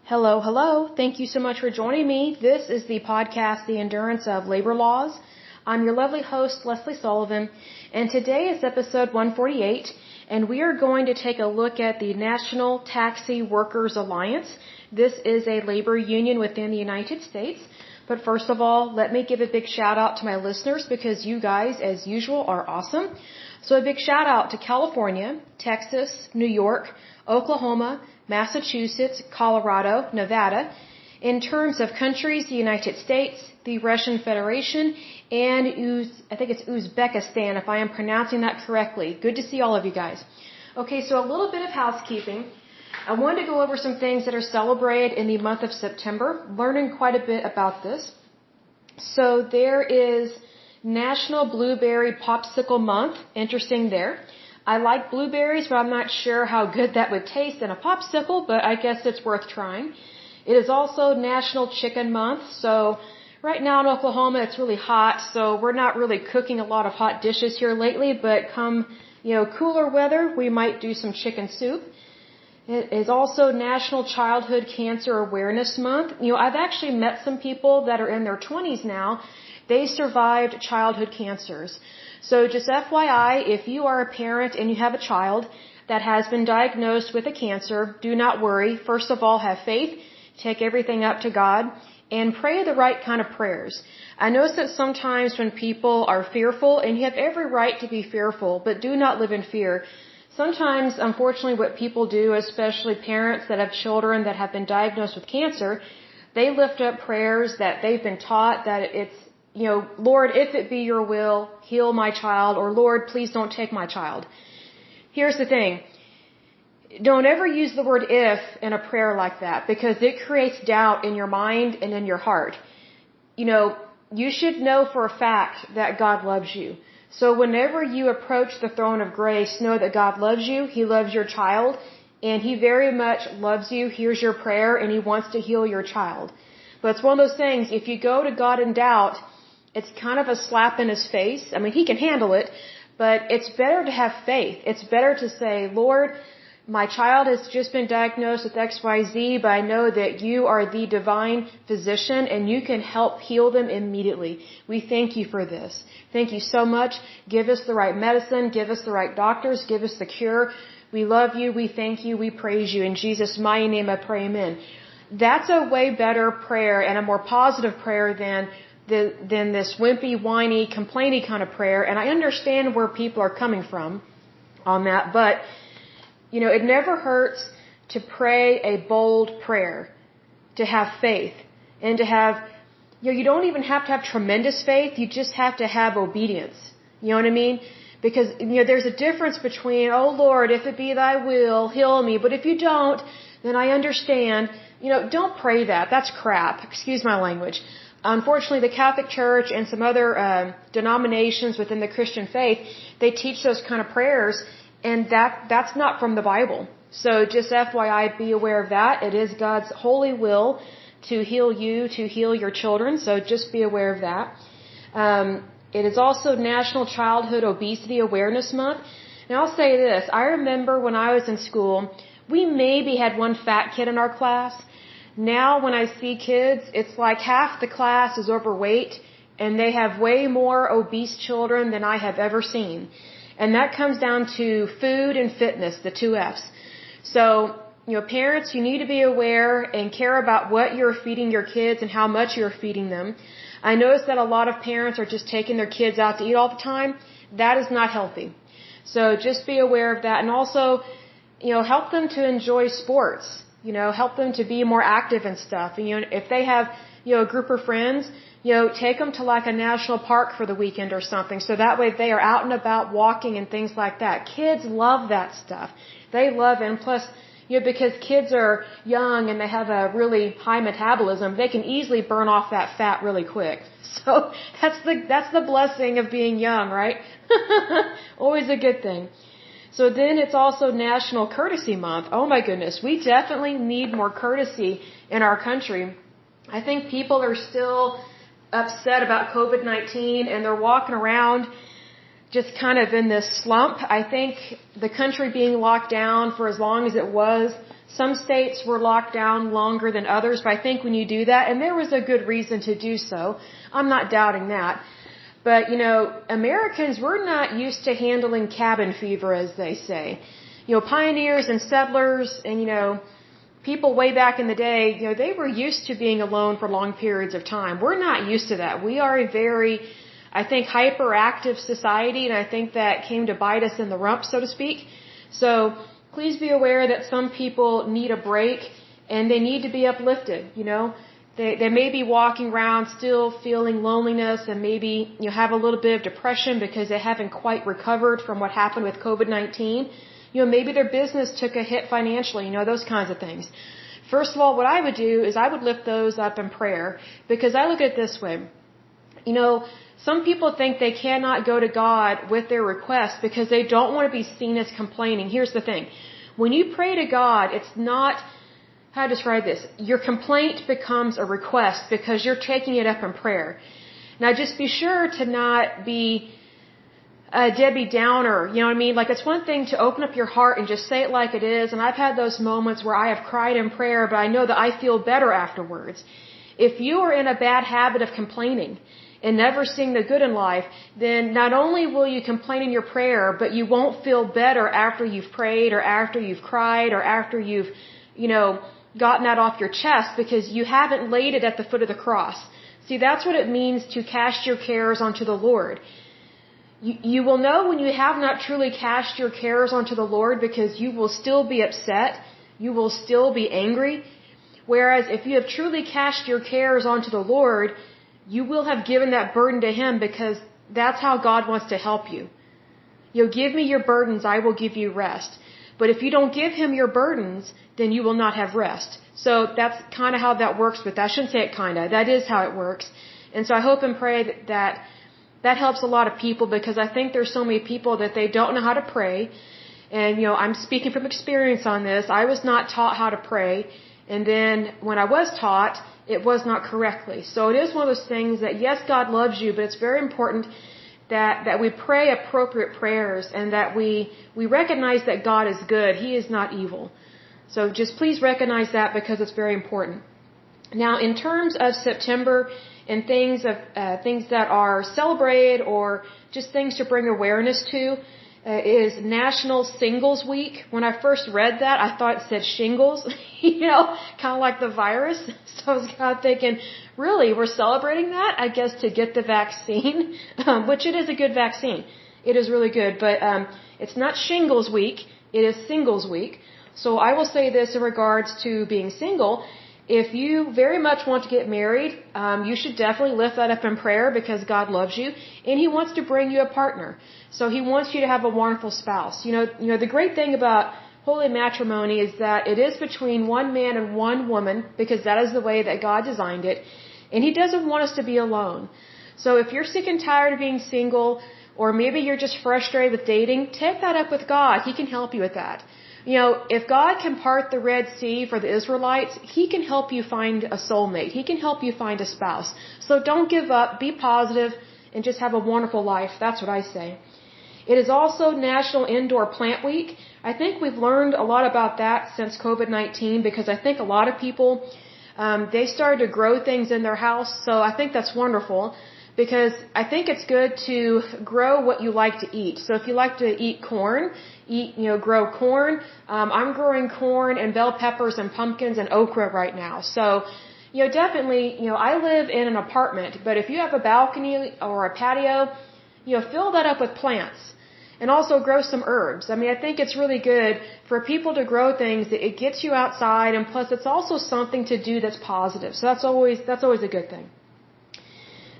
Hello, hello. Thank you so much for joining me. This is the podcast, The Endurance of Labor Laws. I'm your lovely host, Lesley Sullivan, and today is episode 148, and we are going to take a look at the National Taxi Workers Alliance. This is a labor union within the United States. But first of all, let me give a big shout out to my listeners because you guys, as usual, are awesome. So a big shout out to California, Texas, New York, Oklahoma, Massachusetts, Colorado, Nevada. In terms of countries, the United States, the Russian Federation, and I think it's Uzbekistan, if I am pronouncing that correctly. Good to see all of you guys. Okay, so a little bit of housekeeping. I wanted to go over some things that are celebrated in the month of September, learning quite a bit about this. So there is National Blueberry Popsicle Month. Interesting there. I like blueberries, but I'm not sure how good that would taste in a popsicle, but I guess it's worth trying. It is also National Chicken Month. So right now in Oklahoma, it's really hot, so we're not really cooking a lot of hot dishes here lately, but come, cooler weather, we might do some chicken soup. It is also National Childhood Cancer Awareness Month. I've actually met some people that are in their 20s now. They survived childhood cancers. So just FYI, if you are a parent and you have a child that has been diagnosed with a cancer, do not worry. First of all, have faith, take everything up to God, and pray the right kind of prayers. I notice that sometimes when people are fearful, and you have every right to be fearful, but do not live in fear. Sometimes, unfortunately, what people do, especially parents that have children that have been diagnosed with cancer, they lift up prayers that they've been taught that it's, Lord, if it be your will, heal my child, or Lord, please don't take my child. Here's the thing. Don't ever use the word if in a prayer like that, because it creates doubt in your mind and in your heart. You should know for a fact that God loves you. So whenever you approach the throne of grace, know that God loves you, He loves your child, and He very much loves you, hears your prayer, and He wants to heal your child. But it's one of those things, if you go to God in doubt, it's kind of a slap in His face. I mean, He can handle it, but it's better to have faith. It's better to say, Lord, my child has just been diagnosed with XYZ, but I know that you are the divine physician and you can help heal them immediately. We thank you for this. Thank you so much. Give us the right medicine. Give us the right doctors. Give us the cure. We love you. We thank you. We praise you. In Jesus' mighty name I pray, amen. That's a way better prayer and a more positive prayer than this wimpy, whiny, complainy kind of prayer. And I understand where people are coming from on that, but it never hurts to pray a bold prayer, to have faith, and to have, you don't even have to have tremendous faith, you just have to have obedience. You know what I mean? Because, there's a difference between, oh Lord, if it be thy will, heal me, but if you don't, then I understand. Don't pray that. That's crap. Excuse my language. Unfortunately, the Catholic Church and some other denominations within the Christian faith, they teach those kind of prayers, and that's not from the Bible. So just FYI, be aware of that. It is God's holy will to heal you, to heal your children. So just be aware of that. It is also National Childhood Obesity Awareness Month. And I'll say this. I remember when I was in school, we maybe had one fat kid in our class. Now when I see kids, it's like half the class is overweight, and they have way more obese children than I have ever seen. And that comes down to food and fitness, the two F's. So, parents, you need to be aware and care about what you're feeding your kids and how much you're feeding them. I notice that a lot of parents are just taking their kids out to eat all the time. That is not healthy. So just be aware of that. And also, help them to enjoy sports. Help them to be more active and stuff. And, if they have, a group of friends, take them to like a national park for the weekend or something. So that way they are out and about walking and things like that. Kids love that stuff. They love it. And plus, because kids are young and they have a really high metabolism, they can easily burn off that fat really quick. So that's the blessing of being young, right? Always a good thing. So then it's also National Courtesy Month. Oh my goodness. We definitely need more courtesy in our country. I think people are still upset about COVID-19 and they're walking around just kind of in this slump. I think the country being locked down for as long as it was Some states were locked down longer than others, but I think when you do that, and there was a good reason to do so, I'm not doubting that. But, Americans, we're not used to handling cabin fever, as they say. Pioneers and settlers and, people way back in the day, they were used to being alone for long periods of time. We're not used to that. We are a very, I think, hyperactive society, and I think that came to bite us in the rump, so to speak. So please be aware that some people need a break and they need to be uplifted, They may be walking around still feeling loneliness and maybe have a little bit of depression because they haven't quite recovered from what happened with COVID-19. Maybe their business took a hit financially, those kinds of things. First of all, what I would do is I would lift those up in prayer because I look at it this way. Some people think they cannot go to God with their requests because they don't want to be seen as complaining. Here's the thing. When you pray to God, it's not, how to describe this? Your complaint becomes a request because you're taking it up in prayer. Now just be sure to not be a Debbie Downer, you know what I mean? Like it's one thing to open up your heart and just say it like it is, and I've had those moments where I have cried in prayer, but I know that I feel better afterwards. If you are in a bad habit of complaining and never seeing the good in life, then not only will you complain in your prayer, but you won't feel better after you've prayed or after you've cried or after you've, gotten that off your chest because you haven't laid it at the foot of the cross. See, that's what it means to cast your cares onto the Lord. You will know when you have not truly cast your cares onto the Lord because you will still be upset, you will still be angry. Whereas if you have truly cast your cares onto the Lord, you will have given that burden to Him because that's how God wants to help you. Give me your burdens, I will give you rest. But if you don't give Him your burdens, then you will not have rest. So that's kind of how that works with that. I shouldn't say it kind of. That is how it works. And so I hope and pray that helps a lot of people because I think there's so many people that they don't know how to pray. And, I'm speaking from experience on this. I was not taught how to pray. And then when I was taught, it was not correctly. So it is one of those things that, yes, God loves you, but it's very important that we pray appropriate prayers and that we recognize that God is good. He is not evil. So just please recognize that because it's very important. Now, in terms of September and things that are celebrated or just things to bring awareness to, is National Singles Week. When I first read that, I thought it said shingles, kind of like the virus. So I was kind of thinking, really, we're celebrating that? I guess to get the vaccine, which it is a good vaccine. It is really good, but it's not Shingles Week. It is Singles Week. So I will say this in regards to being single. If you very much want to get married, you should definitely lift that up in prayer because God loves you and He wants to bring you a partner. So He wants you to have a wonderful spouse. The great thing about holy matrimony is that it is between one man and one woman because that is the way that God designed it. And He doesn't want us to be alone. So if you're sick and tired of being single or maybe you're just frustrated with dating, take that up with God. He can help you with that. If God can part the Red Sea for the Israelites, He can help you find a soulmate. He can help you find a spouse. So don't give up, be positive, and just have a wonderful life. That's what I say. It is also National Indoor Plant Week. I think we've learned a lot about that since COVID-19 because I think a lot of people, they started to grow things in their house. So I think that's wonderful because I think it's good to grow what you like to eat. So if you like to eat corn, grow corn. I'm growing corn and bell peppers and pumpkins and okra right now. So, definitely, I live in an apartment, but if you have a balcony or a patio, fill that up with plants and also grow some herbs. I think it's really good for people to grow things. It gets you outside and plus it's also something to do that's positive. So that's always a good thing.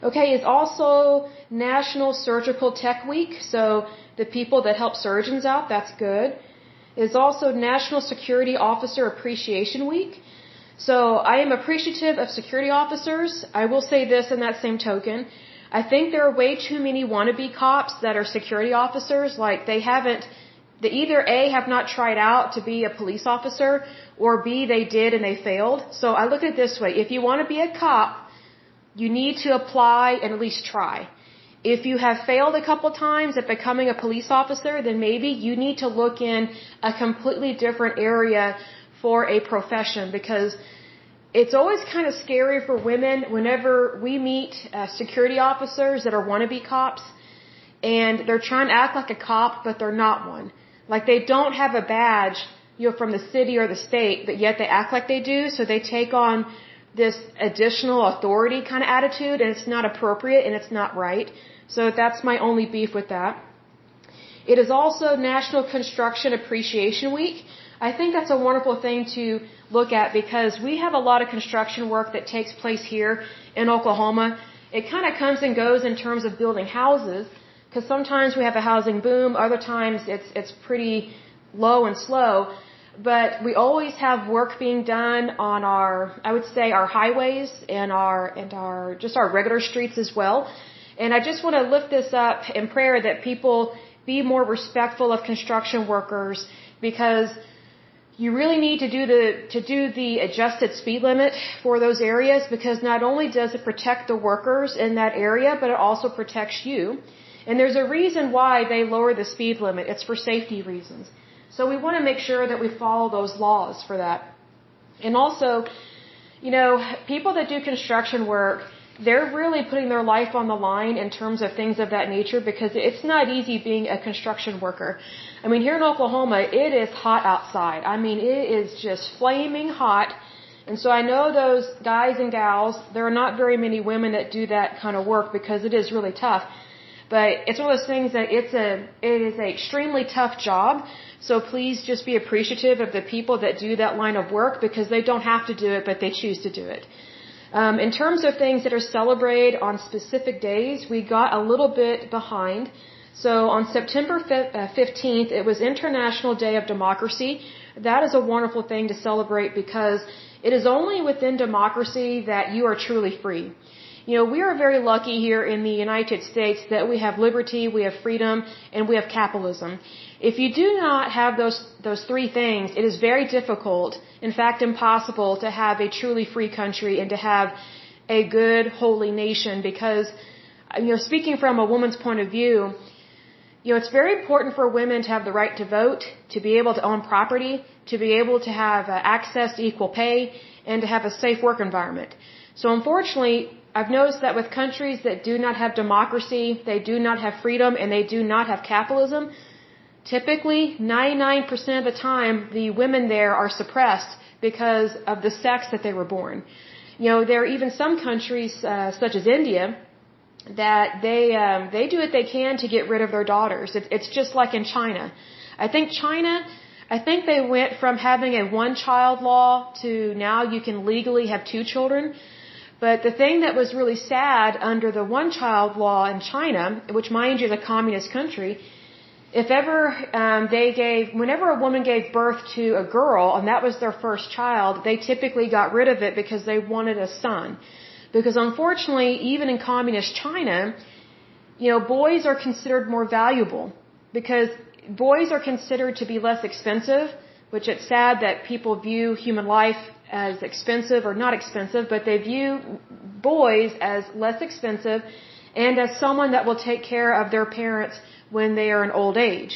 Okay, it's also National Surgical Tech Week. So the people that help surgeons out, that's good. It's also National Security Officer Appreciation Week. So I am appreciative of security officers. I will say this in that same token. I think there are way too many wannabe cops that are security officers. Like they either A, have not tried out to be a police officer, or B, they did and they failed. So I look at it this way. If you want to be a cop, you need to apply and at least try. If you have failed a couple times at becoming a police officer, then maybe you need to look in a completely different area for a profession, because it's always kind of scary for women whenever we meet security officers that are wannabe cops, and they're trying to act like a cop, but they're not one. Like, they don't have a badge, from the city or the state, but yet they act like they do, so they take on this additional authority kind of attitude, and it's not appropriate and it's not right. So that's my only beef with that. It is also National Construction Appreciation Week. I think that's a wonderful thing to look at, because we have a lot of construction work that takes place here in Oklahoma. It kind of comes and goes in terms of building houses, because sometimes we have a housing boom, other times it's pretty low and slow. But we always have work being done on our highways and just our regular streets as well. And I just want to lift this up in prayer that people be more respectful of construction workers, because you really need to do the adjusted speed limit for those areas, because not only does it protect the workers in that area, but it also protects you. And there's a reason why they lower the speed limit. It's for safety reasons. So we want to make sure that we follow those laws for that. And also, people that do construction work, they're really putting their life on the line in terms of things of that nature, because it's not easy being a construction worker. I mean, here in Oklahoma, it is hot outside. I mean, it is just flaming hot. And so I know those guys and gals, there are not very many women that do that kind of work, because it is really tough. But it's one of those things that it is an extremely tough job. So please just be appreciative of the people that do that line of work, because they don't have to do it, but they choose to do it. In terms of things that are celebrated on specific days, we got a little bit behind. So on September 15th, it was International Day of Democracy. That is a wonderful thing to celebrate, because it is only within democracy that you are truly free. We are very lucky here in the United States that we have liberty, we have freedom, and we have capitalism. If you do not have those three things, it is very difficult, in fact impossible, to have a truly free country and to have a good, holy nation, because, speaking from a woman's point of view, it's very important for women to have the right to vote, to be able to own property, to be able to have access to equal pay, and to have a safe work environment. So unfortunately, I've noticed that with countries that do not have democracy, they do not have freedom, and they do not have capitalism, typically 99% of the time the women there are suppressed because of the sex that they were born. There are even some countries, such as India, that they do what they can to get rid of their daughters. It's just like in China. I think they went from having a one-child law to now you can legally have 2 children. But the thing that was really sad under the one-child law in China, which mind you is a communist country, if ever whenever a woman gave birth to a girl and that was their first child, they typically got rid of it because they wanted a son. Because unfortunately, even in communist China, boys are considered more valuable, because boys are considered to be less expensive, which it's sad that people view human life as expensive or not expensive, but they view boys as less expensive and as someone that will take care of their parents when they are in old age.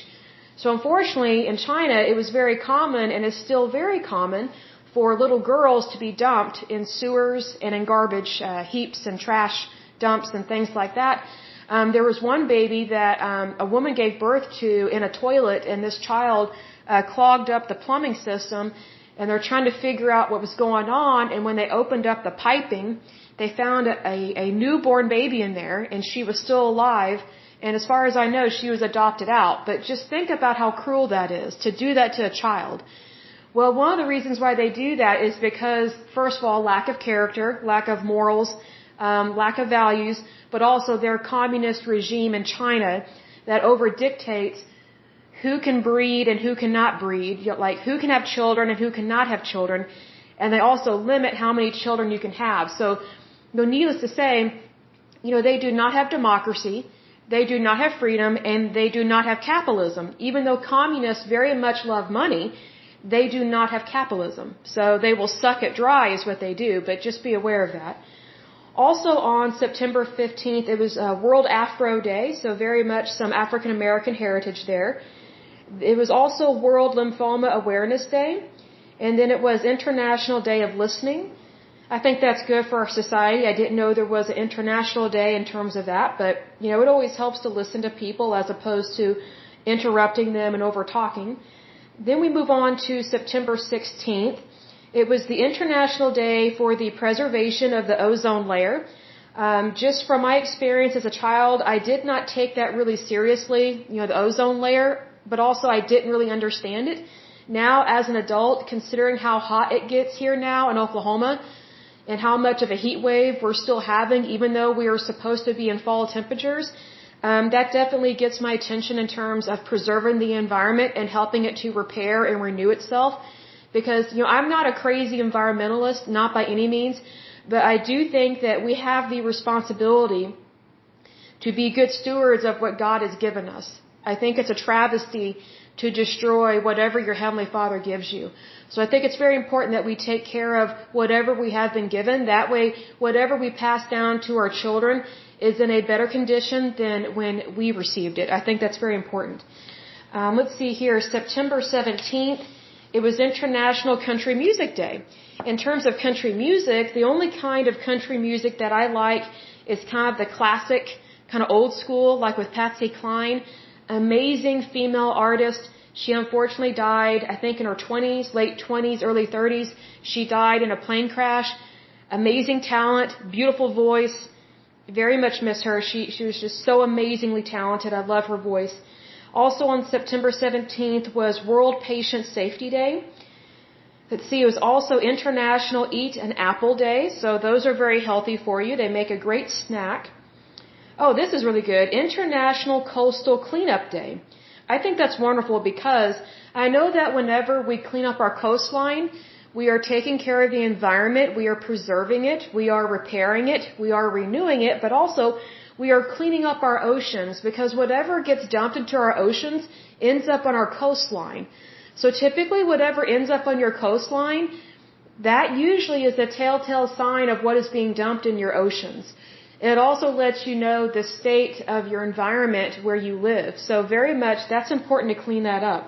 So unfortunately, in China, it was very common and is still very common for little girls to be dumped in sewers and in garbage heaps and trash dumps and things like that. There was one baby that a woman gave birth to in a toilet, and this child clogged up the plumbing system, and they're trying to figure out what was going on. And when they opened up the piping, they found a newborn baby in there, and she was still alive. And as far as I know, she was adopted out. But just think about how cruel that is, to do that to a child. Well, one of the reasons why they do that is because, first of all, lack of character, lack of morals, lack of values, but also their communist regime in China that over-dictates who can breed and who cannot breed, like who can have children and who cannot have children, and they also limit how many children you can have. So, needless to say, they do not have democracy, they do not have freedom, and they do not have capitalism. Even though communists very much love money, they do not have capitalism. So they will suck it dry is what they do, but just be aware of that. Also on September 15th, it was World Afro Day, so very much some African American heritage there. It was also World Lymphoma Awareness Day. And then it was International Day of Listening. I think that's good for our society. I didn't know there was an international day in terms of that, but it always helps to listen to people as opposed to interrupting them and over talking. Then we move on to September 16th. It was the International Day for the Preservation of the Ozone Layer. Just from my experience as a child, I did not take that really seriously, the ozone layer, but also I didn't really understand it. Now, as an adult, considering how hot it gets here now in Oklahoma and how much of a heat wave we're still having, even though we are supposed to be in fall temperatures, that definitely gets my attention in terms of preserving the environment and helping it to repair and renew itself. Because, I'm not a crazy environmentalist, not by any means, but I do think that we have the responsibility to be good stewards of what God has given us. I think it's a travesty to destroy whatever your Heavenly Father gives you. So I think it's very important that we take care of whatever we have been given. That way, whatever we pass down to our children is in a better condition than when we received it. I think that's very important. Let's see here, September 17th, it was International Country Music Day. In terms of country music, the only kind of country music that I like is kind of the classic, kind of old school, like with Patsy Cline. Amazing female artist. She unfortunately died, I think in her 20s, late 20s, early 30s. She died in a plane crash. Amazing talent, beautiful voice. Very much miss her. She was just so amazingly talented. I love her voice. Also on September 17th was World Patient Safety Day. Let's see, it was also International Eat an Apple Day. So those are very healthy for you. They make a great snack. Oh, this is really good. International Coastal Cleanup Day. I think that's wonderful because I know that whenever we clean up our coastline, we are taking care of the environment, we are preserving it, we are repairing it, we are renewing it, but also we are cleaning up our oceans because whatever gets dumped into our oceans ends up on our coastline. So typically whatever ends up on your coastline, that usually is a telltale sign of what is being dumped in your oceans. It also lets you know the state of your environment where you live. So very much, that's important to clean that up.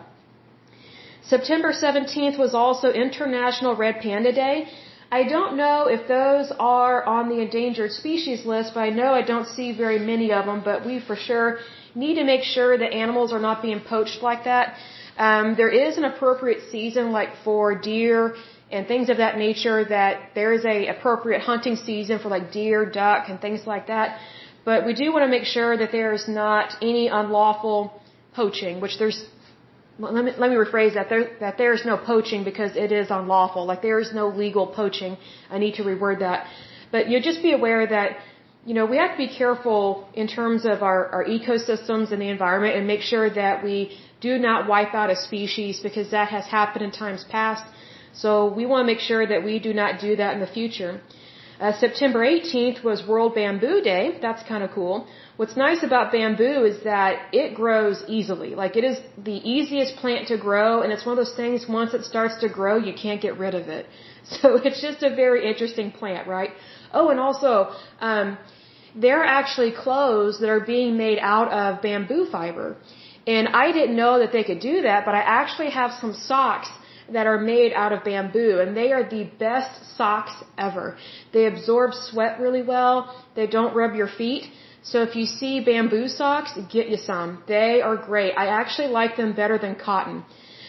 September 17th was also International Red Panda Day. I don't know if those are on the endangered species list, but I know I don't see very many of them, but we for sure need to make sure that animals are not being poached like that. There is an appropriate season like for deer and things of that nature, that there is a appropriate hunting season for like deer, duck, and things like that. But we do want to make sure that there is not any unlawful poaching, which there's, let me rephrase that, that there is no poaching because it is unlawful. Like there is no legal poaching. I need to reword that. But just be aware that, we have to be careful in terms of our ecosystems and the environment and make sure that we do not wipe out a species because that has happened in times past. So we want to make sure that we do not do that in the future. September 18th was World Bamboo Day. That's kind of cool. What's nice about bamboo is that it grows easily. Like it is the easiest plant to grow, and it's one of those things, once it starts to grow, you can't get rid of it. So it's just a very interesting plant, right? Oh, and also, there are actually clothes that are being made out of bamboo fiber. And I didn't know that they could do that, but I actually have some socks that are made out of bamboo, and they are the best socks ever. They absorb sweat really well. They don't rub your feet. So if you see bamboo socks, get you some. They are great. I actually like them better than cotton.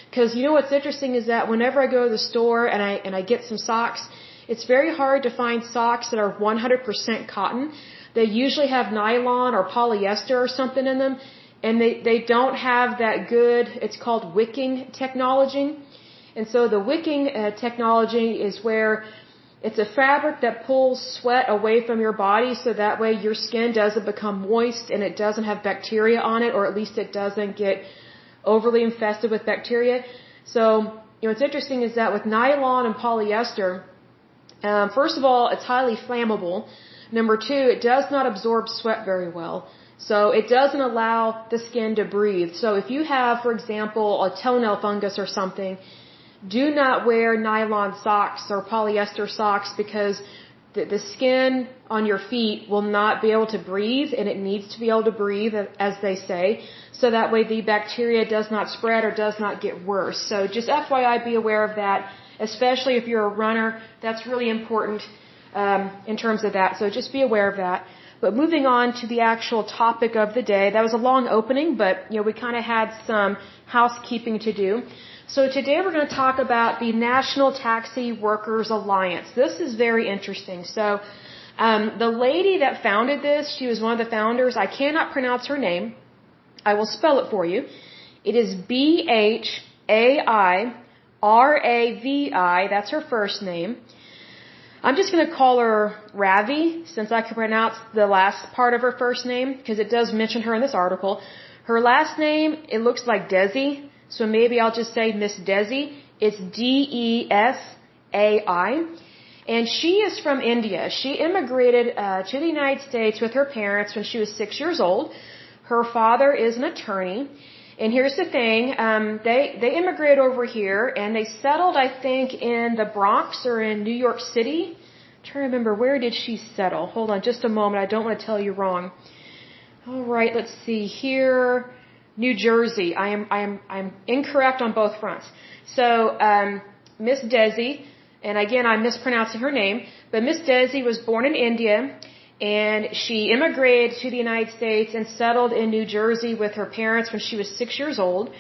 Because what's interesting is that whenever I go to the store and I get some socks, it's very hard to find socks that are 100% cotton. They usually have nylon or polyester or something in them, and they don't have that good, it's called wicking technology. And so the wicking technology is where it's a fabric that pulls sweat away from your body so that way your skin doesn't become moist and it doesn't have bacteria on it, or at least it doesn't get overly infested with bacteria. So, what's interesting is that with nylon and polyester, first of all, it's highly flammable. Number two, it does not absorb sweat very well. So it doesn't allow the skin to breathe. So if you have, for example, a toenail fungus or something, do not wear nylon socks or polyester socks because the skin on your feet will not be able to breathe, and it needs to be able to breathe, as they say, so that way the bacteria does not spread or does not get worse. So just FYI, be aware of that. especially if you're a runner. That's really important in terms of that. So just be aware of that. But moving on to the actual topic of the day, that was a long opening, but we kind of had some housekeeping to do. So today we're going to talk about the National Taxi Workers Alliance. This is very interesting. So the lady that founded this, she was one of the founders. I cannot pronounce her name. I will spell it for you. It is Bhairavi. That's her first name. I'm just going to call her Ravi, since I can pronounce the last part of her first name, because it does mention her in this article. Her last name, it looks like Desi, so maybe I'll just say Miss Desi. It's Desai. And she is from India. She immigrated to the United States with her parents when she was 6 years old. Her father is an attorney. And here's the thing, they immigrated over here and they settled, I think, in the Bronx or in New York City. I'm trying to remember, where did she settle? Hold on just a moment, I don't want to tell you wrong. All right, let's see here. New Jersey. I'm incorrect on both fronts. So, Miss Desi, and again, I'm mispronouncing her name, but Miss Desi was born in India. And she immigrated to the United States and settled in New Jersey with her parents when she was 6 years old.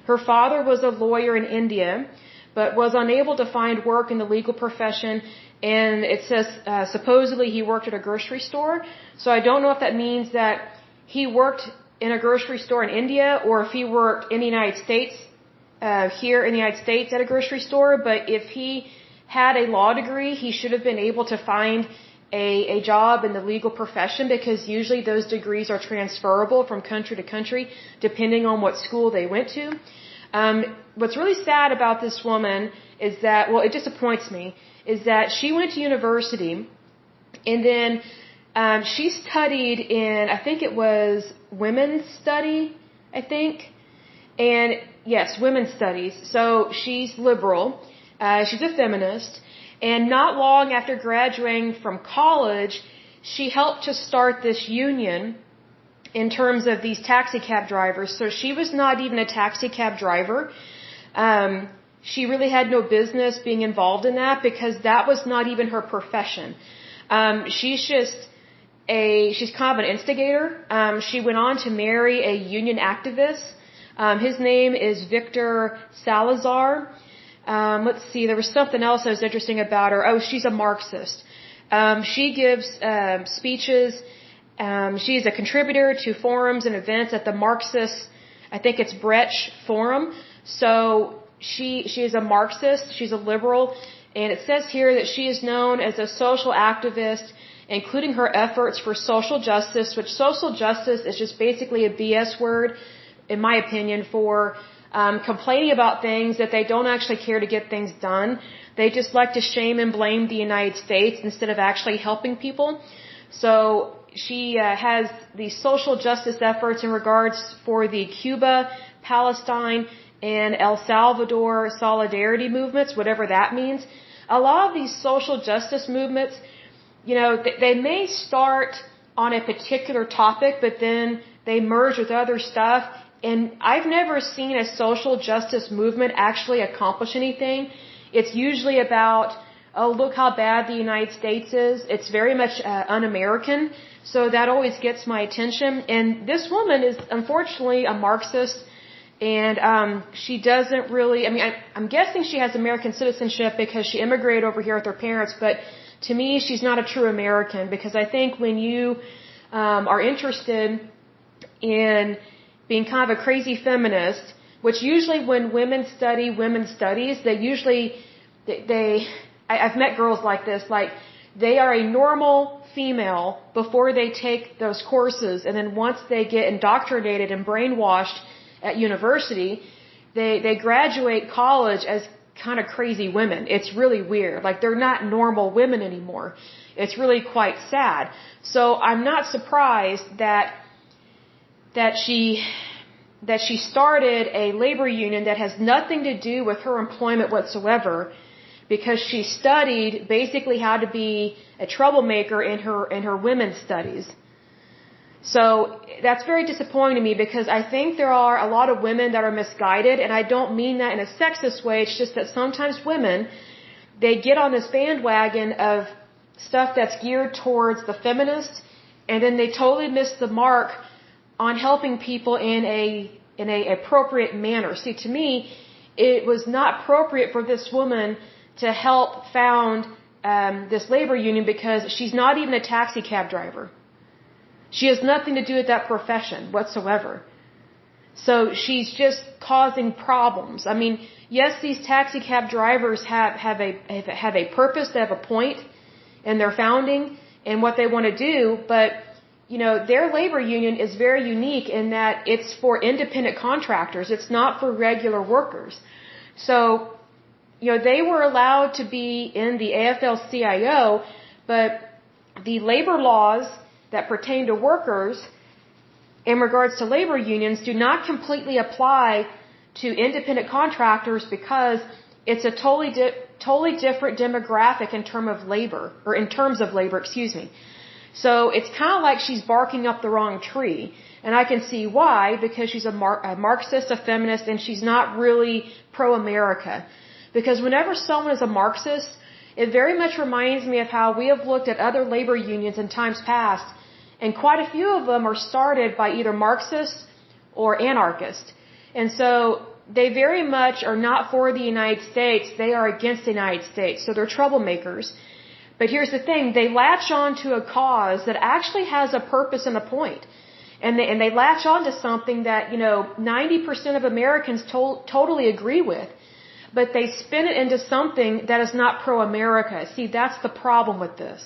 Her father was a lawyer in India, but was unable to find work in the legal profession. And it says supposedly he worked at a grocery store. So I don't know if that means that he worked in a grocery store in India or if he worked in the United States, here in the United States at a grocery store. But if he had a law degree, he should have been able to find a job in the legal profession, because usually those degrees are transferable from country to country depending on what school they went to. What's really sad about this woman is that, well, it disappoints me, is that she went to university and then she studied in, I think it was women's study, I think. And yes, women's studies. So she's liberal. She's a feminist. And not long after graduating from college, she helped to start this union in terms of these taxi cab drivers. So she was not even a taxi cab driver. She really had no business being involved in that, because that was not even her profession. She's kind of an instigator. She went on to marry a union activist. His name is Victor Salazar. Let's see, there was something else that was interesting about her. Oh, she's a Marxist. She gives speeches. She's a contributor to forums and events at the Marxist, I think it's Brecht Forum. So she is a Marxist. She's a liberal. And it says here that she is known as a social activist, including her efforts for social justice, which social justice is just basically a BS word, in my opinion, for complaining about things that they don't actually care to get things done. They just like to shame and blame the United States instead of actually helping people. So she has these social justice efforts in regards for the Cuba, Palestine, and El Salvador solidarity movements, whatever that means. A lot of these social justice movements, they may start on a particular topic, but then they merge with other stuff. And I've never seen a social justice movement actually accomplish anything. It's usually about, oh, look how bad the United States is. It's very much un-American. So that always gets my attention. And this woman is unfortunately a Marxist. And she doesn't really, I'm guessing she has American citizenship because she immigrated over here with her parents. But to me, she's not a true American, because I think when you are interested in being kind of a crazy feminist, which usually when women study women's studies, I've met girls like this, like they are a normal female before they take those courses, and then once they get indoctrinated and brainwashed at university, they graduate college as kind of crazy women. It's really weird. Like they're not normal women anymore. It's really quite sad. So I'm not surprised that she started a labor union that has nothing to do with her employment whatsoever, because she studied basically how to be a troublemaker in her women's studies. So that's very disappointing to me, because I think there are a lot of women that are misguided, and I don't mean that in a sexist way. It's just that sometimes women, they get on this bandwagon of stuff that's geared towards the feminist, and then they totally miss the mark on helping people in a appropriate manner. See, to me, it was not appropriate for this woman to help found this labor union because she's not even a taxi cab driver. She has nothing to do with that profession whatsoever. So she's just causing problems. I mean, yes, these taxi cab drivers have a purpose, they have a point in their founding and what they want to do, but you know, their labor union is very unique in that it's for independent contractors. It's not for regular workers. So, you know, they were allowed to be in the AFL-CIO, but the labor laws that pertain to workers in regards to labor unions do not completely apply to independent contractors because it's a totally different demographic in terms of labor, excuse me. So it's kind of like she's barking up the wrong tree. And I can see why, because she's a Marxist, a feminist, and she's not really pro-America. Because whenever someone is a Marxist, it very much reminds me of how we have looked at other labor unions in times past, and quite a few of them are started by either Marxists or anarchists. And so they very much are not for the United States, they are against the United States. So they're troublemakers. But here's the thing, they latch on to a cause that actually has a purpose and a point. And they latch on to something that, you know, 90% of Americans totally agree with. But they spin it into something that is not pro-America. See, that's the problem with this.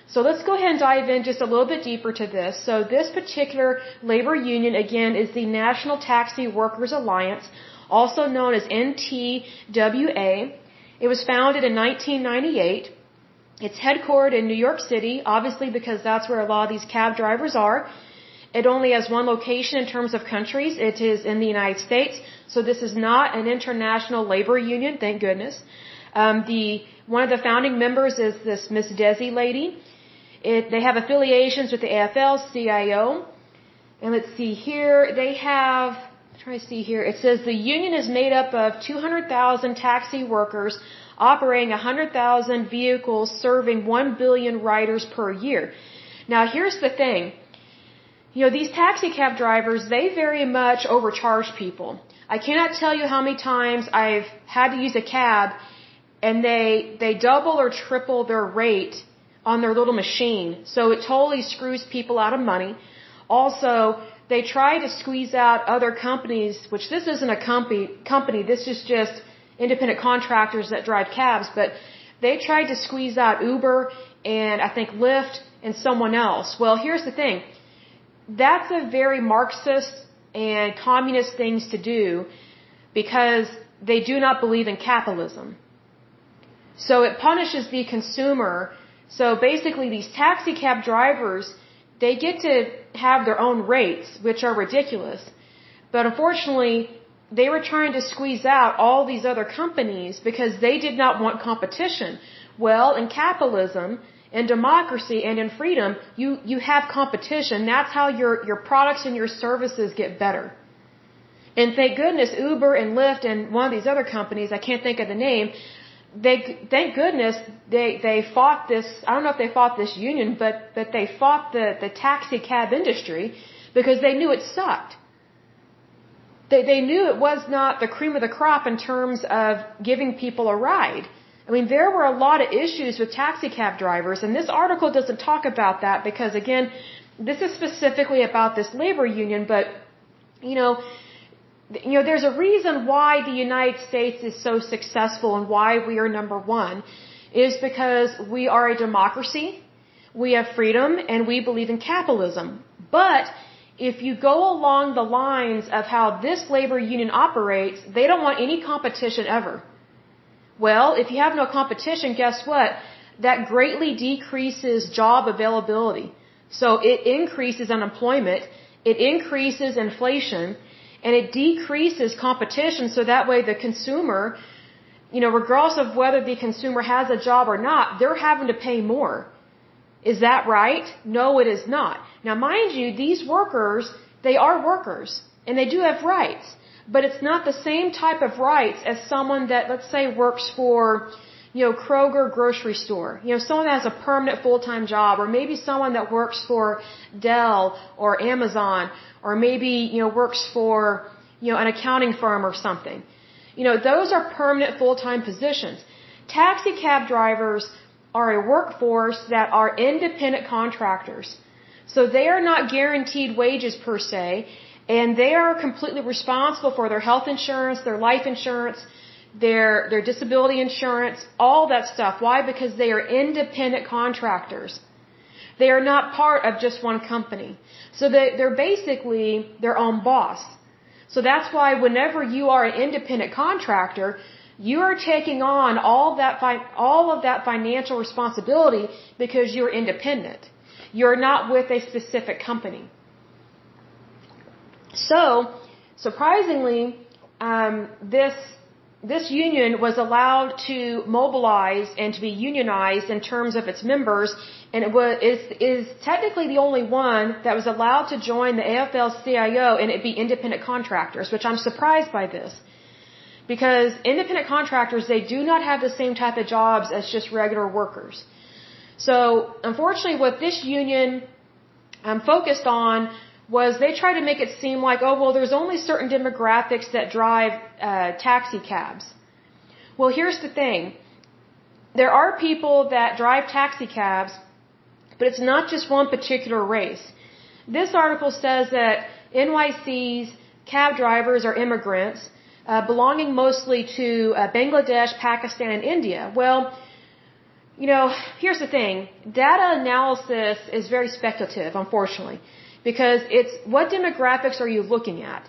So let's go ahead and dive in just a little bit deeper to this. So this particular labor union, again, is the National Taxi Workers Alliance, also known as NTWA. It was founded in 1998. It's headquartered in New York City, obviously because that's where a lot of these cab drivers are. It only has one location in terms of countries. It is in the United States. So this is not an international labor union, thank goodness. One of the founding members is this Miss Desi lady. They have affiliations with the AFL-CIO. And let's see here, they have, it says the union is made up of 200,000 taxi workers operating 100,000 vehicles serving 1 billion riders per year. Now here's the thing. You know, these taxi cab drivers, they very much overcharge people. I cannot tell you how many times I've had to use a cab and they double or triple their rate on their little machine. So it totally screws people out of money. Also, they try to squeeze out other companies, which this isn't a company, this is just independent contractors that drive cabs, but they tried to squeeze out Uber and I think Lyft and someone else. Well, here's the thing. That's a very Marxist and communist things to do because they do not believe in capitalism. So it punishes the consumer. So basically these taxi cab drivers, they get to have their own rates, which are ridiculous. But unfortunately, they were trying to squeeze out all these other companies because they did not want competition. Well, in capitalism, in democracy, and in freedom, you have competition. That's how your products and your services get better. And thank goodness Uber and Lyft and one of these other companies, I can't think of the name, thank goodness they fought this, I don't know if they fought this union, but they fought the taxi cab industry because they knew it sucked. They knew it was not the cream of the crop in terms of giving people a ride. I mean, there were a lot of issues with taxi cab drivers, and this article doesn't talk about that because, again, this is specifically about this labor union, but, you know, there's a reason why the United States is so successful and why we are number one is because we are a democracy, we have freedom, and we believe in capitalism. But if you go along the lines of how this labor union operates, they don't want any competition ever. Well, if you have no competition, guess what? That greatly decreases job availability. So it increases unemployment, it increases inflation, and it decreases competition so that way the consumer, regardless of whether the consumer has a job or not, they're having to pay more. Is that right? No, it is not. Now, mind you, these workers, they are workers, and they do have rights. But it's not the same type of rights as someone that, let's say, works for, Kroger grocery store, someone that has a permanent full-time job, or maybe someone that works for Dell or Amazon, or maybe, works for, an accounting firm or something. Those are permanent full-time positions. Taxi cab drivers are a workforce that are independent contractors. So they are not guaranteed wages per se, and they are completely responsible for their health insurance, their life insurance, their disability insurance, all that stuff. Why? Because they are independent contractors. They are not part of just one company. So they're basically their own boss. So that's why whenever you are an independent contractor, you are taking on all of that financial responsibility because you're independent. You're not with a specific company. So, surprisingly, this union was allowed to mobilize and to be unionized in terms of its members, and is technically the only one that was allowed to join the AFL-CIO and it be independent contractors, which I'm surprised by this. Because independent contractors, they do not have the same type of jobs as just regular workers. So, unfortunately, what this union focused on was they tried to make it seem like, there's only certain demographics that drive taxi cabs. Well, here's the thing. There are people that drive taxi cabs, but it's not just one particular race. This article says that NYC's cab drivers are immigrants, belonging mostly to Bangladesh, Pakistan, and India. Well, here's the thing. Data analysis is very speculative, unfortunately, because it's what demographics are you looking at?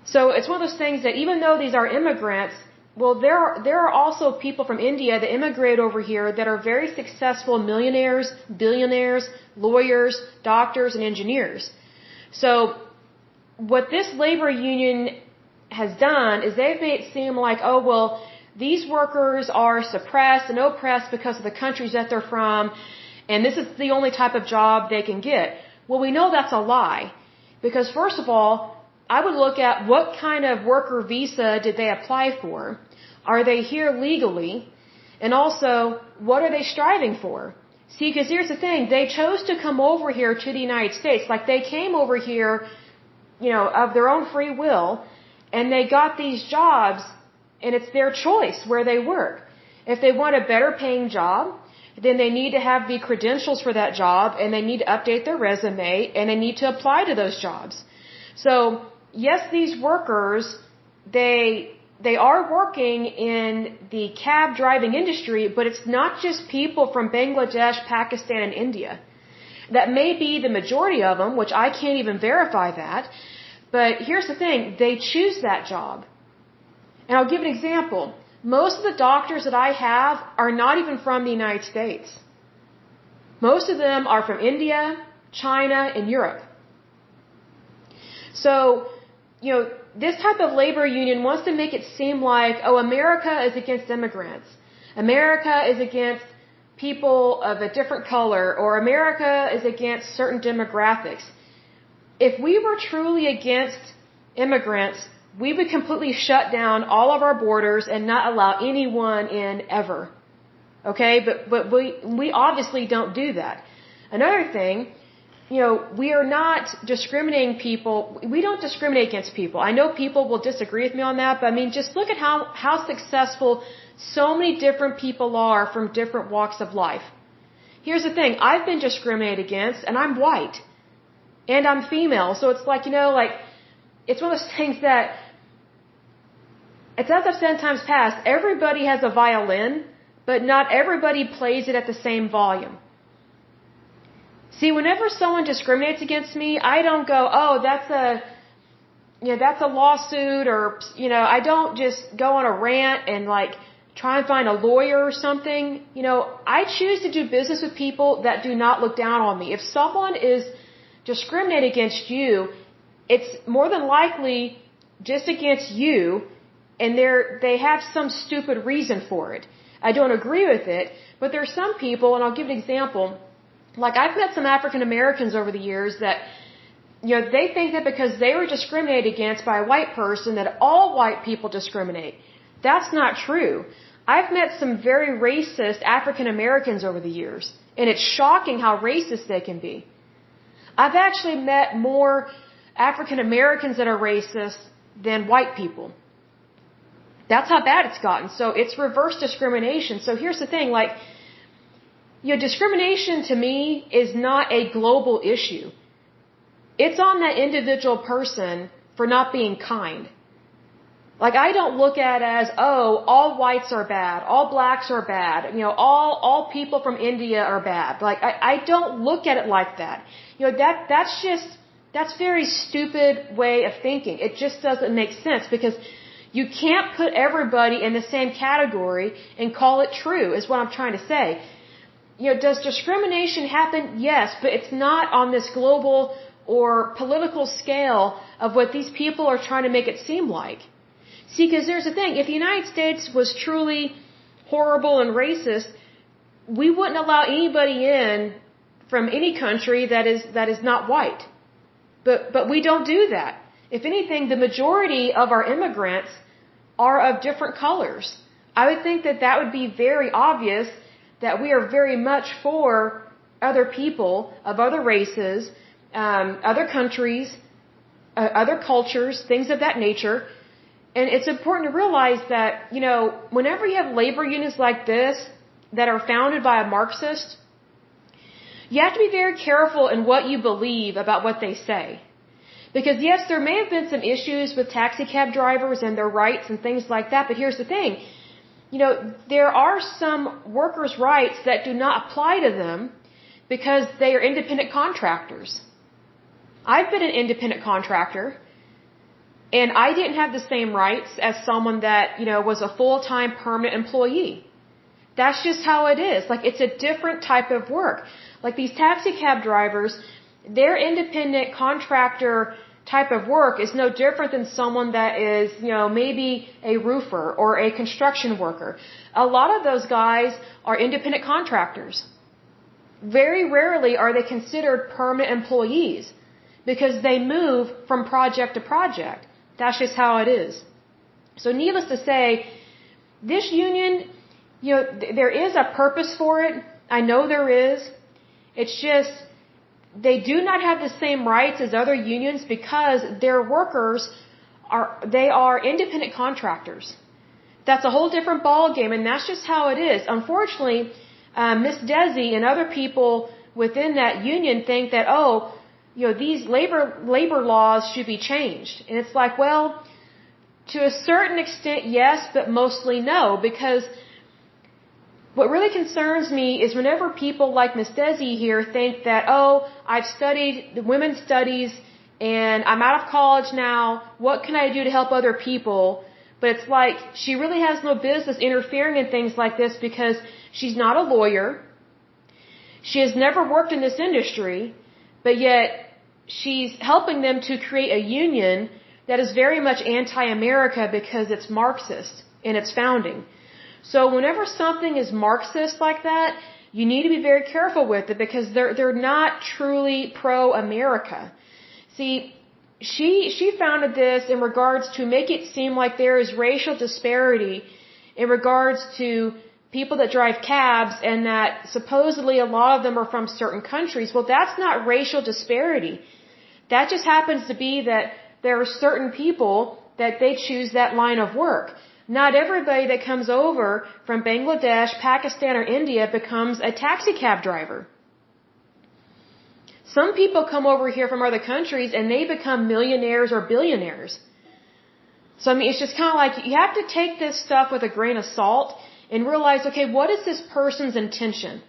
So it's one of those things that even though these are immigrants, well, there are also people from India that immigrate over here that are very successful millionaires, billionaires, lawyers, doctors, and engineers. So what this labor union has done is they've made it seem like, these workers are suppressed and oppressed because of the countries that they're from, and this is the only type of job they can get. Well, we know that's a lie. Because first of all, I would look at what kind of worker visa did they apply for? Are they here legally? And also, what are they striving for? See, because here's the thing. They chose to come over here to the United States. Like, they came over here, of their own free will, and they got these jobs, and it's their choice where they work. If they want a better paying job, then they need to have the credentials for that job, and they need to update their resume, and they need to apply to those jobs. So, yes, these workers, they are working in the cab driving industry, but it's not just people from Bangladesh, Pakistan, and India. That may be the majority of them, which I can't even verify that, but here's the thing, they choose that job. And I'll give an example. Most of the doctors that I have are not even from the United States. Most of them are from India, China, and Europe. So, this type of labor union wants to make it seem like, America is against immigrants. America is against people of a different color, or America is against certain demographics. If we were truly against immigrants, we would completely shut down all of our borders and not allow anyone in ever. Okay? But we obviously don't do that. Another thing, we are not discriminating people. We don't discriminate against people. I know people will disagree with me on that, but just look at how successful so many different people are from different walks of life. Here's the thing. I've been discriminated against, and I'm white. And I'm female. So it's like, it's one of those things that, it's as I've said in times past, everybody has a violin, but not everybody plays it at the same volume. See, whenever someone discriminates against me, I don't go, that's a lawsuit, or, I don't just go on a rant and try and find a lawyer or something. I choose to do business with people that do not look down on me. If someone is discriminating against you, it's more than likely just against you, and they have some stupid reason for it. I don't agree with it, but there are some people, and I'll give an example. I've met some African Americans over the years that, they think that because they were discriminated against by a white person that all white people discriminate. That's not true. I've met some very racist African Americans over the years, and it's shocking how racist they can be. I've actually met more African Americans that are racist than white people. That's how bad it's gotten. So it's reverse discrimination. So here's the thing, like, discrimination to me is not a global issue. It's on that individual person for not being kind. Like, I don't look at it as, oh, all whites are bad, all blacks are bad, all people from India are bad. Like, I don't look at it like that. That's very stupid way of thinking. It just doesn't make sense, because you can't put everybody in the same category and call it true, is what I'm trying to say. Does discrimination happen? Yes, but it's not on this global or political scale of what these people are trying to make it seem like. See, because there's the thing, if the United States was truly horrible and racist, we wouldn't allow anybody in from any country that is not white. But we don't do that. If anything, the majority of our immigrants are of different colors. I would think that would be very obvious that we are very much for other people of other races, other countries, other cultures, things of that nature. And it's important to realize that, whenever you have labor unions like this that are founded by a Marxist, you have to be very careful in what you believe about what they say. Because yes, there may have been some issues with taxi cab drivers and their rights and things like that, but here's the thing. There are some workers' rights that do not apply to them because they are independent contractors. I've been an independent contractor, and I didn't have the same rights as someone that, was a full-time permanent employee. That's just how it is. Like, it's a different type of work. Like, these taxi cab drivers, their independent contractor type of work is no different than someone that is, maybe a roofer or a construction worker. A lot of those guys are independent contractors. Very rarely are they considered permanent employees because they move from project to project. That's just how it is. So needless to say, this union, there is a purpose for it. I know there is. It's just, they do not have the same rights as other unions because their workers are independent contractors. That's a whole different ballgame, and that's just how it is. Unfortunately, Miss Desi and other people within that union think that, these labor laws should be changed. And it's like, well, to a certain extent, yes, but mostly no, because what really concerns me is whenever people like Miss Desi here think that, I've studied the women's studies and I'm out of college now, what can I do to help other people? But it's like, she really has no business interfering in things like this because she's not a lawyer. She has never worked in this industry, but yet she's helping them to create a union that is very much anti-America because it's Marxist in its founding. So whenever something is Marxist like that, you need to be very careful with it because they're not truly pro-America. See, she founded this in regards to make it seem like there is racial disparity in regards to people that drive cabs and that supposedly a lot of them are from certain countries. Well, that's not racial disparity. That just happens to be that there are certain people that they choose that line of work. Not everybody that comes over from Bangladesh, Pakistan, or India becomes a taxi cab driver. Some people come over here from other countries and they become millionaires or billionaires. So, it's just kind of like you have to take this stuff with a grain of salt and realize, okay, what is this person's intention?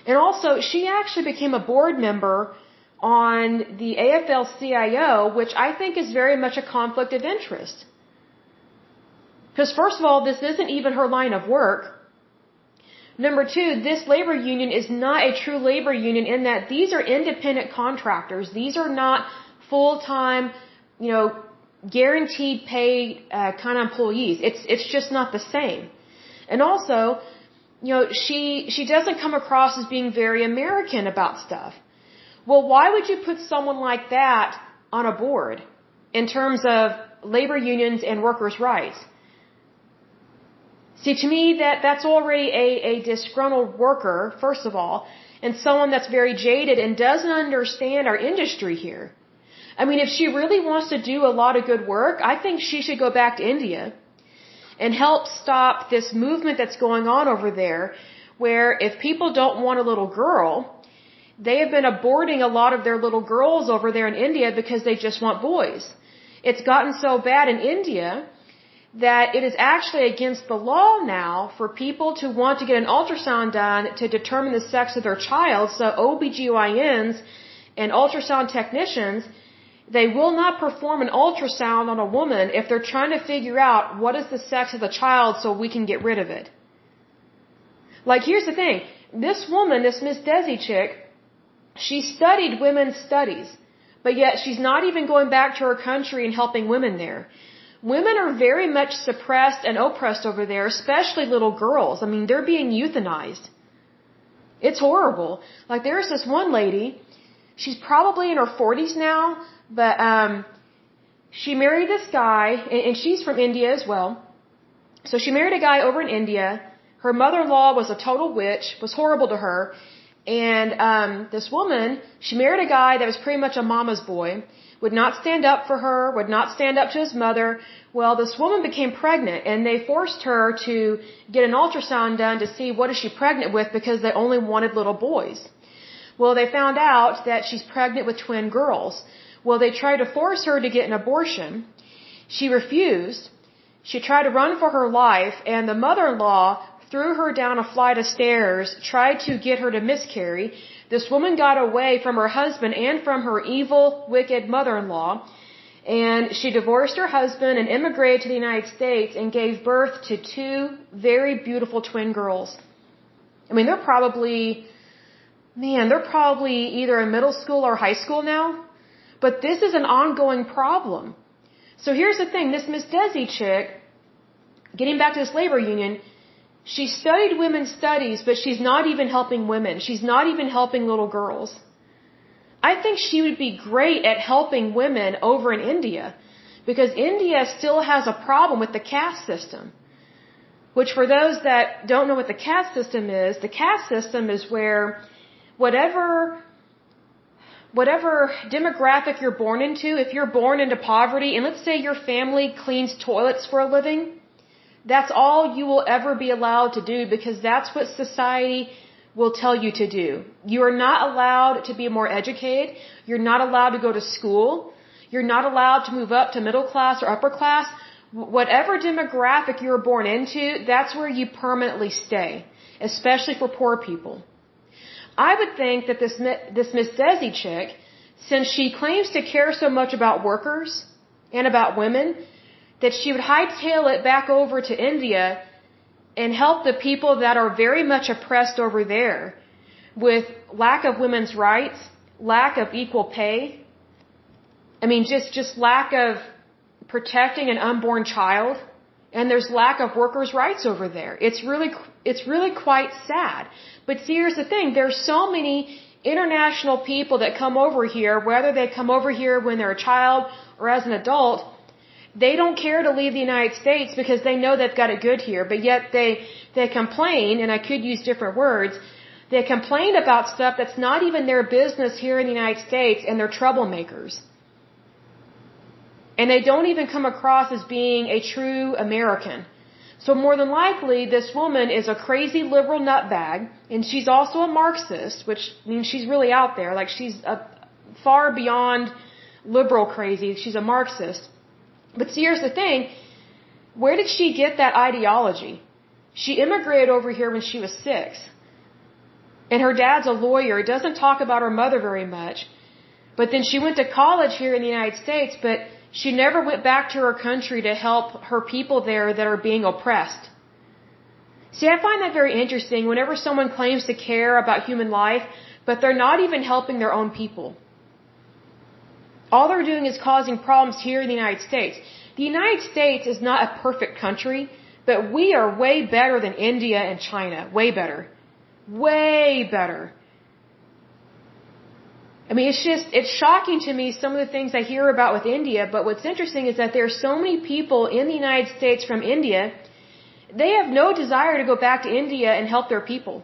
And also, she actually became a board member on the AFL-CIO, which I think is very much a conflict of interest. Because first of all, this isn't even her line of work. Number two, this labor union is not a true labor union in that these are independent contractors. These are not full-time, guaranteed pay kind of employees. It's just not the same. And also, she doesn't come across as being very American about stuff. Well, why would you put someone like that on a board in terms of labor unions and workers' rights? See, to me, that's already a disgruntled worker, first of all, and someone that's very jaded and doesn't understand our industry here. I mean, if she really wants to do a lot of good work, I think she should go back to India and help stop this movement that's going on over there, where if people don't want a little girl, they have been aborting a lot of their little girls over there in India because they just want boys. It's gotten so bad in India that it is actually against the law now for people to want to get an ultrasound done to determine the sex of their child. So OBGYNs and ultrasound technicians, they will not perform an ultrasound on a woman if they're trying to figure out what is the sex of the child so we can get rid of it. Like, here's the thing. This woman, this Miss Desi chick, she studied women's studies, but yet she's not even going back to her country and helping women there. Women are very much suppressed and oppressed over there, especially little girls. I mean, they're being euthanized. It's horrible. Like, there's this one lady, she's probably in her 40s now, but she married this guy, and she's from India as well. So she married a guy over in India. Her mother-in-law was a total witch, was horrible to her. And this woman, she married a guy that was pretty much a mama's boy, would not stand up for her, would not stand up to his mother. Well, this woman became pregnant, and they forced her to get an ultrasound done to see what is she pregnant with because they only wanted little boys. Well, they found out that she's pregnant with twin girls. Well, they tried to force her to get an abortion. She refused. She tried to run for her life, and the mother-in-law threw her down a flight of stairs, tried to get her to miscarry. This woman got away from her husband and from her evil, wicked mother-in-law, and she divorced her husband and immigrated to the United States and gave birth to two very beautiful twin girls. I mean, they're probably either in middle school or high school now, but this is an ongoing problem. So here's the thing, this Miss Desi chick, getting back to this labor union, she studied women's studies, but she's not even helping women. She's not even helping little girls. I think she would be great at helping women over in India, because India still has a problem with the caste system. Which, for those that don't know what the caste system is where whatever demographic you're born into, if you're born into poverty, and let's say your family cleans toilets for a living, that's all you will ever be allowed to do, because that's what society will tell you to do. You are not allowed to be more educated. You're not allowed to go to school. You're not allowed to move up to middle class or upper class. Whatever demographic you were born into, that's where you permanently stay, especially for poor people. I would think that this Miss Desi chick, since she claims to care so much about workers and about women, that she would hightail it back over to India and help the people that are very much oppressed over there with lack of women's rights, lack of equal pay. I mean, just lack of protecting an unborn child, and there's lack of workers' rights over there. It's really quite sad. But see, here's the thing, there's so many international people that come over here, whether they come over here when they're a child or as an adult, they don't care to leave the United States because they know they've got it good here, but yet they complain, and I could use different words, they complain about stuff that's not even their business here in the United States, and they're troublemakers. And they don't even come across as being a true American. So more than likely, this woman is a crazy liberal nutbag, and she's also a Marxist, which means she's really out there. Like, she's far beyond liberal crazy. She's a Marxist. But see, here's the thing. Where did she get that ideology? She immigrated over here when she was 6. And her dad's a lawyer. He doesn't talk about her mother very much. But then she went to college here in the United States, but she never went back to her country to help her people there that are being oppressed. See, I find that very interesting whenever someone claims to care about human life, but they're not even helping their own people. All they're doing is causing problems here in the United States. The United States is not a perfect country, but we are way better than India and China. Way better. Way better. I mean, it's shocking to me some of the things I hear about with India, but what's interesting is that there are so many people in the United States from India they have no desire to go back to India and help their people.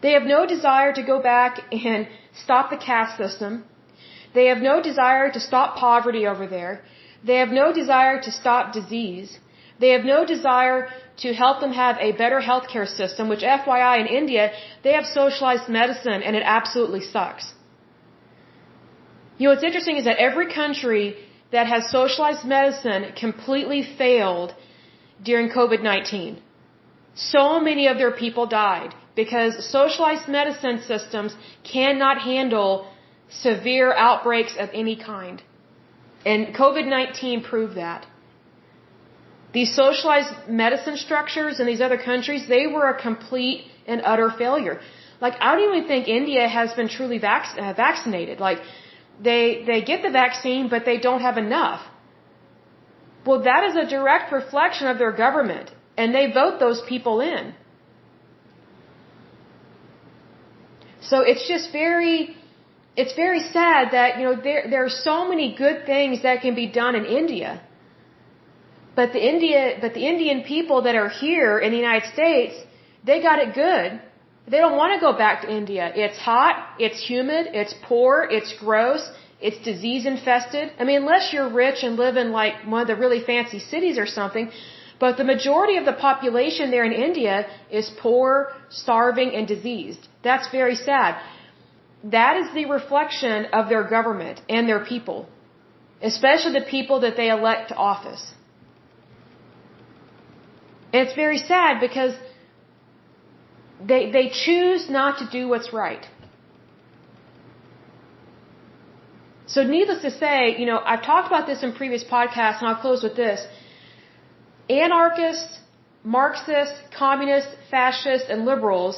They have no desire to go back and stop the caste system. They have no desire to stop poverty over there. They have no desire to stop disease. They have no desire to help them have a better healthcare system, which FYI in India, they have socialized medicine and it absolutely sucks. You know, what's interesting is that every country that has socialized medicine completely failed during COVID-19. So many of their people died because socialized medicine systems cannot handle severe outbreaks of any kind. And COVID-19 proved that. These socialized medicine structures in these other countries, they were a complete and utter failure. Like, I don't even think India has been truly vaccinated. Like, they get the vaccine, but they don't have enough. Well, that is a direct reflection of their government, and they vote those people in. So it's just it's very sad that, you know, there are so many good things that can be done in India. But the Indian people that are here in the United States, they got it good. They don't want to go back to India. It's hot, it's humid, it's poor, it's gross, it's disease infested. I mean, unless you're rich and live in like one of the really fancy cities or something, but the majority of the population there in India is poor, starving, and diseased. That's very sad. That is the reflection of their government and their people, especially the people that they elect to office. And it's very sad because they choose not to do what's right. So needless to say, you know, I've talked about this in previous podcasts, and I'll close with this. Anarchists, Marxists, communists, fascists, and liberals,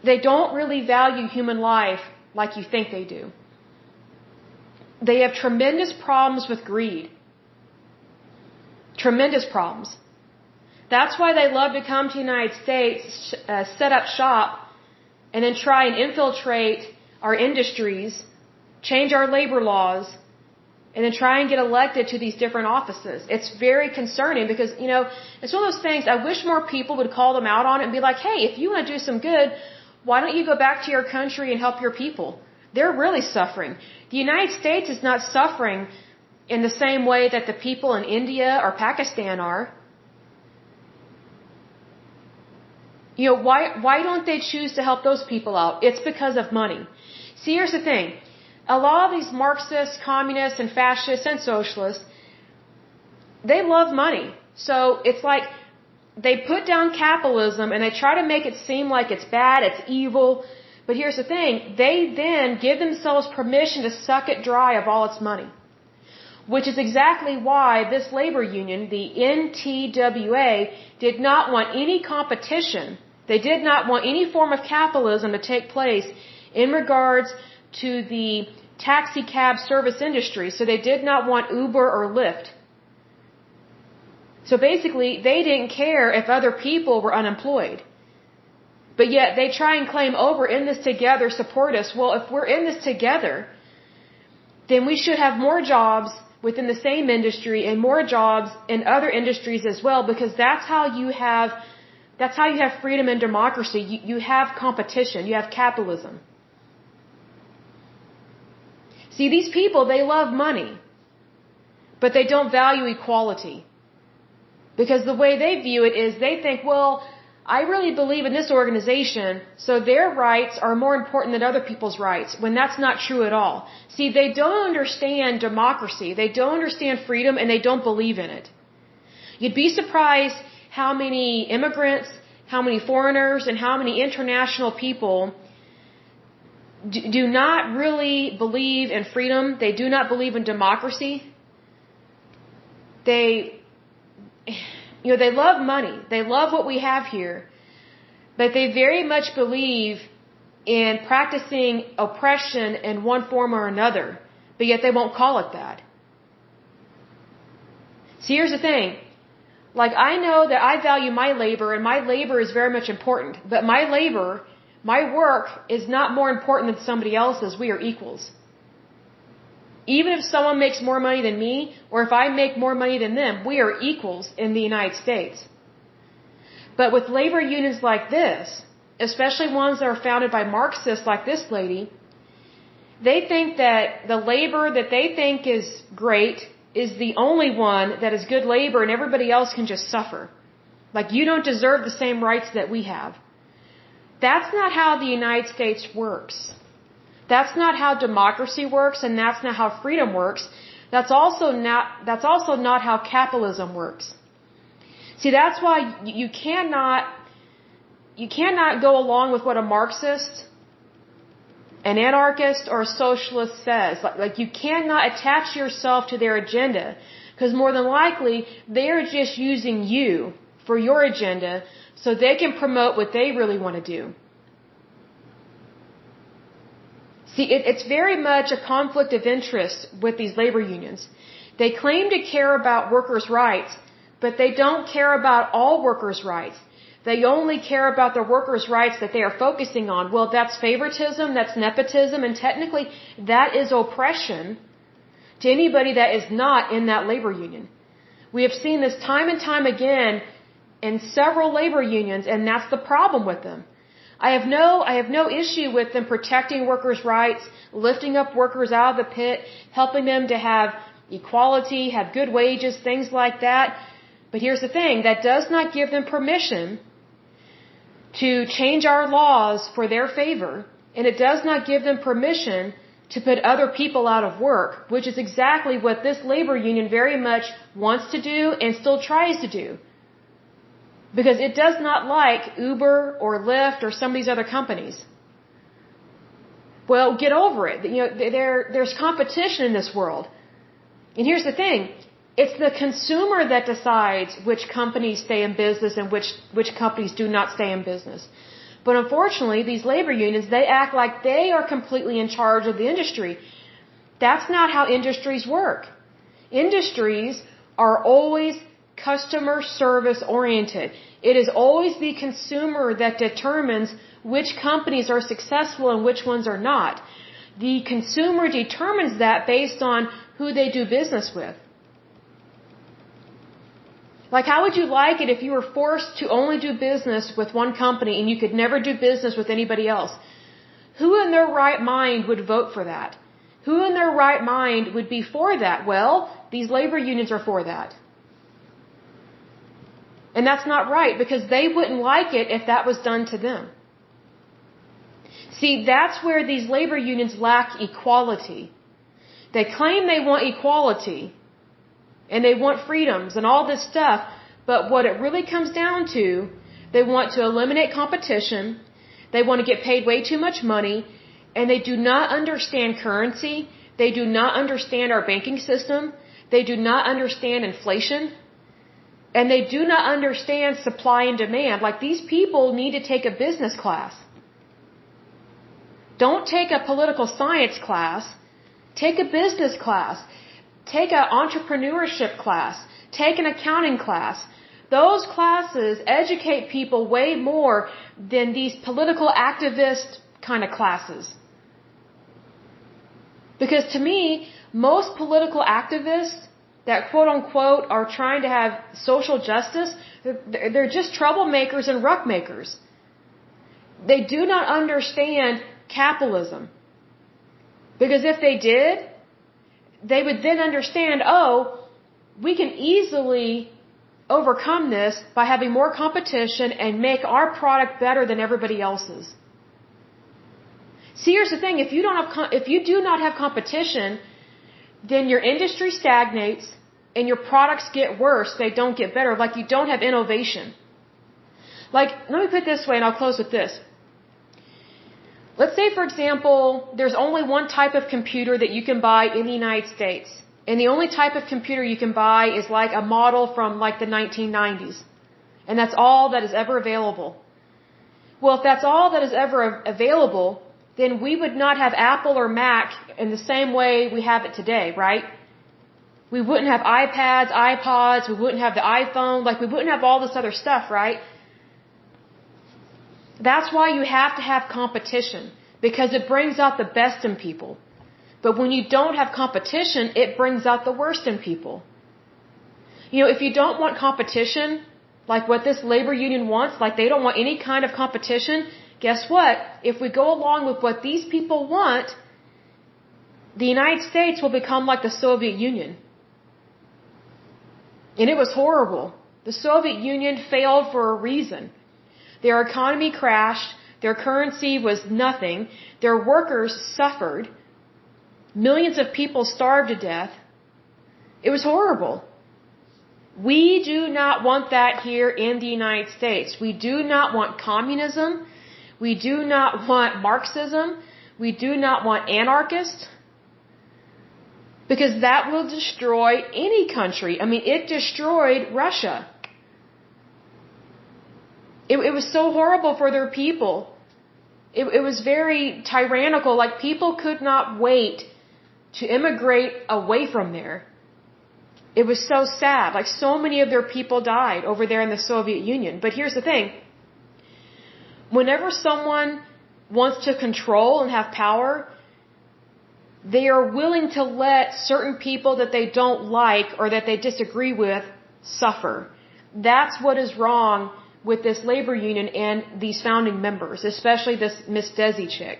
they don't really value human life like you think they do. They have tremendous problems with greed. Tremendous problems. That's why they love to come to the United States, set up shop, and then try and infiltrate our industries, change our labor laws, and then try and get elected to these different offices. It's very concerning because, you know, it's one of those things, I wish more people would call them out on it and be like, hey, if you want to do some good, why don't you go back to your country and help your people? They're really suffering. The United States is not suffering in the same way that the people in India or Pakistan are. You know, why don't they choose to help those people out? It's because of money. See, here's the thing. A lot of these Marxists, communists, and fascists and socialists, they love money. So it's like they put down capitalism and they try to make it seem like it's bad, it's evil. But here's the thing. They then give themselves permission to suck it dry of all its money. Which is exactly why this labor union, the NTWA, did not want any competition. They did not want any form of capitalism to take place in regards to the taxi cab service industry. So they did not want Uber or Lyft. So basically, they didn't care if other people were unemployed. But yet they try and claim, oh, we're in this together, support us. Well, if we're in this together, then we should have more jobs within the same industry and more jobs in other industries as well, because that's how you have freedom and democracy. You have competition, you have capitalism. See, these people, they love money, but they don't value equality. Because the way they view it is they think, well, I really believe in this organization, so their rights are more important than other people's rights, when that's not true at all. See, they don't understand democracy, they don't understand freedom, and they don't believe in it. You'd be surprised how many immigrants, how many foreigners, and how many international people do not really believe in freedom, they do not believe in democracy. They love money. They love what we have here. But they very much believe in practicing oppression in one form or another. But yet they won't call it that. See, here's the thing. Like, I know that I value my labor, and my labor is very much important. But my labor, my work, is not more important than somebody else's. We are equals. Even if someone makes more money than me, or if I make more money than them, we are equals in the United States. But with labor unions like this, especially ones that are founded by Marxists like this lady, they think that the labor that they think is great is the only one that is good labor and everybody else can just suffer. Like, you don't deserve the same rights that we have. That's not how the United States works. That's not how democracy works, and that's not how freedom works. That's also not how capitalism works. See, that's why you cannot go along with what a Marxist, an anarchist, or a socialist says. Like you cannot attach yourself to their agenda, because more than likely they're just using you for your agenda so they can promote what they really want to do. See, it's very much a conflict of interest with these labor unions. They claim to care about workers' rights, but they don't care about all workers' rights. They only care about the workers' rights that they are focusing on. Well, that's favoritism, that's nepotism, and technically that is oppression to anybody that is not in that labor union. We have seen this time and time again in several labor unions, and that's the problem with them. I have no issue with them protecting workers' rights, lifting up workers out of the pit, helping them to have equality, have good wages, things like that. But here's the thing, that does not give them permission to change our laws for their favor, and it does not give them permission to put other people out of work, which is exactly what this labor union very much wants to do and still tries to do. Because it does not like Uber or Lyft or some of these other companies. Well, get over it. You know, there's competition in this world. And here's the thing. It's the consumer that decides which companies stay in business and which companies do not stay in business. But unfortunately, these labor unions, they act like they are completely in charge of the industry. That's not how industries work. Industries are always customer service oriented. It is always the consumer that determines which companies are successful and which ones are not. The consumer determines that based on who they do business with. Like, how would you like it if you were forced to only do business with one company and you could never do business with anybody else? Who in their right mind would vote for that? Who in their right mind would be for that? Well, these labor unions are for that. And that's not right, because they wouldn't like it if that was done to them. See, that's where these labor unions lack equality. They claim they want equality, and they want freedoms and all this stuff, but what it really comes down to, they want to eliminate competition, they want to get paid way too much money, and they do not understand currency, they do not understand our banking system, they do not understand inflation, and they do not understand supply and demand. Like, these people need to take a business class. Don't take a political science class. Take a business class. Take an entrepreneurship class. Take an accounting class. Those classes educate people way more than these political activist kind of classes. Because to me, most political activists that quote unquote are trying to have social justice, they're just troublemakers and ruckmakers. They do not understand capitalism. Because if they did, they would then understand, oh, we can easily overcome this by having more competition and make our product better than everybody else's. See, here's the thing, if you do not have competition, then your industry stagnates and your products get worse, they don't get better, like you don't have innovation. Like, let me put it this way and I'll close with this. Let's say, for example, there's only one type of computer that you can buy in the United States. And the only type of computer you can buy is like a model from like the 1990s. And that's all that is ever available. Well, if that's all that is ever available, then we would not have Apple or Mac in the same way we have it today, right? We wouldn't have iPads, iPods, we wouldn't have the iPhone, like we wouldn't have all this other stuff, right? That's why you have to have competition, because it brings out the best in people. But when you don't have competition, it brings out the worst in people. If you don't want competition, like what this labor union wants, like they don't want any kind of competition, guess what? If we go along with what these people want, the United States will become like the Soviet Union. And it was horrible. The Soviet Union failed for a reason. Their economy crashed. Their currency was nothing. Their workers suffered. Millions of people starved to death. It was horrible. We do not want that here in the United States. We do not want communism. We do not want Marxism. We do not want anarchists. Because that will destroy any country. It destroyed Russia. It was so horrible for their people. It was very tyrannical. Like, people could not wait to immigrate away from there. It was so sad. Like, so many of their people died over there in the Soviet Union. But here's the thing. Whenever someone wants to control and have power, they are willing to let certain people that they don't like or that they disagree with suffer. That's what is wrong with this labor union and these founding members, especially this Miss Desi chick.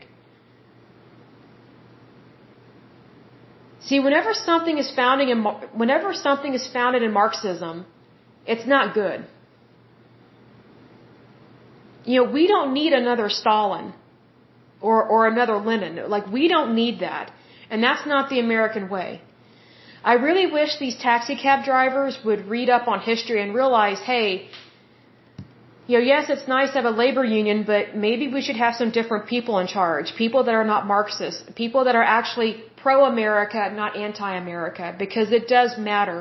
See, whenever something is founded in Marxism, it's not good. We don't need another Stalin or another Lenin. Like, we don't need that. And that's not the American way. I really wish these taxi cab drivers would read up on history and realize, hey, yes, it's nice to have a labor union, but maybe we should have some different people in charge. People that are not Marxist. People that are actually pro-America, not anti-America. Because it does matter,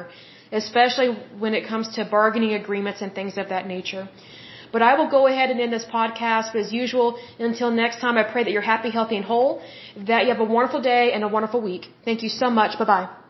especially when it comes to bargaining agreements and things of that nature. But I will go ahead and end this podcast. But as usual, until next time, I pray that you're happy, healthy, and whole, that you have a wonderful day and a wonderful week. Thank you so much. Bye-bye.